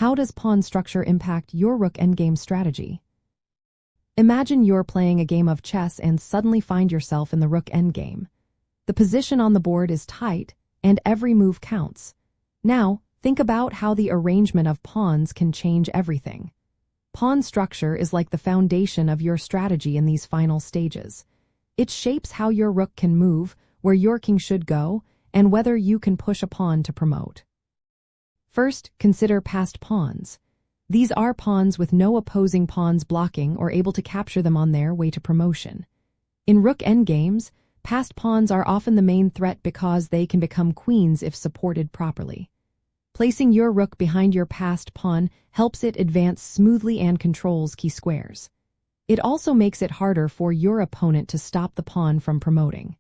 How does pawn structure impact your Rook Endgame strategy? Imagine you're playing a game of chess and suddenly find yourself in the Rook Endgame. The position on the board is tight, and every move counts. Now, think about how the arrangement of pawns can change everything. Pawn structure is like the foundation of your strategy in these final stages. It shapes how your rook can move, where your king should go, and whether you can push a pawn to promote. First, consider passed pawns. These are pawns with no opposing pawns blocking or able to capture them on their way to promotion. In Rook Endgames, passed pawns are often the main threat because they can become queens if supported properly. Placing your rook behind your passed pawn helps it advance smoothly and controls key squares. It also makes it harder for your opponent to stop the pawn from promoting.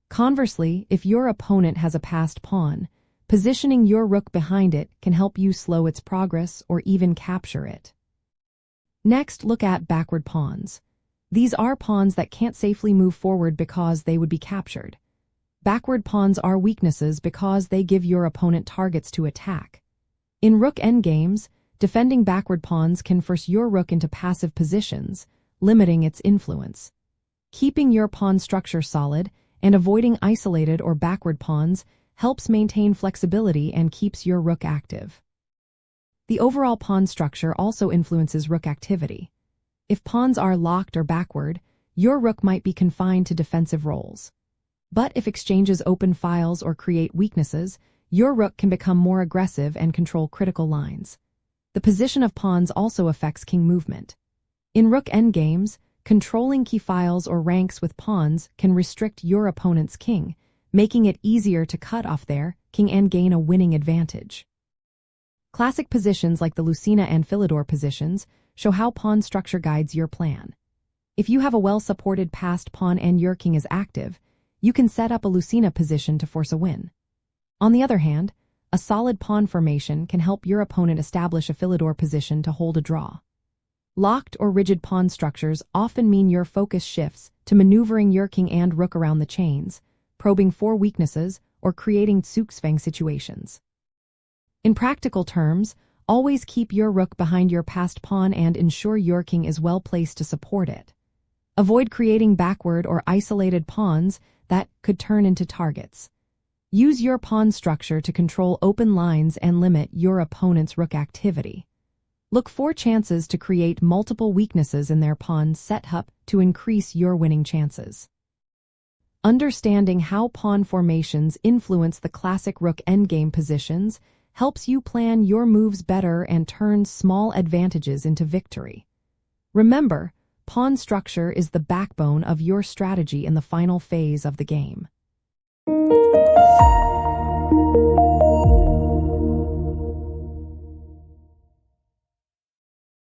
Conversely, if your opponent has a passed pawn, positioning your rook behind it can help you slow its progress or even capture it. Next, look at backward pawns. These are pawns that can't safely move forward because they would be captured. Backward pawns are weaknesses because they give your opponent targets to attack. In Rook Endgames, defending backward pawns can force your rook into passive positions, limiting its influence. Keeping your pawn structure solid and avoiding isolated or backward pawns helps maintain flexibility and keeps your rook active. The overall pawn structure also influences rook activity. If pawns are locked or backward, your rook might be confined to defensive roles. But if exchanges open files or create weaknesses, your rook can become more aggressive and control critical lines. The position of pawns also affects king movement. In Rook Endgames, controlling key files or ranks with pawns can restrict your opponent's king, making it easier to cut off their king and gain a winning advantage. Classic positions like the Lucina and Philidor positions show how pawn structure guides your plan. If you have a well-supported passed pawn and your king is active, you can set up a Lucina position to force a win. On the other hand, a solid pawn formation can help your opponent establish a Philidor position to hold a draw. Locked or rigid pawn structures often mean your focus shifts to maneuvering your king and rook around the chains, probing for weaknesses, or creating zugzwang situations. In practical terms, always keep your rook behind your passed pawn and ensure your king is well placed to support it. Avoid creating backward or isolated pawns that could turn into targets. Use your pawn structure to control open lines and limit your opponent's rook activity. Look for chances to create multiple weaknesses in their pawn setup to increase your winning chances. Understanding how pawn formations influence the classic Rook Endgame positions helps you plan your moves better and turn small advantages into victory. Remember, pawn structure is the backbone of your strategy in the final phase of the game.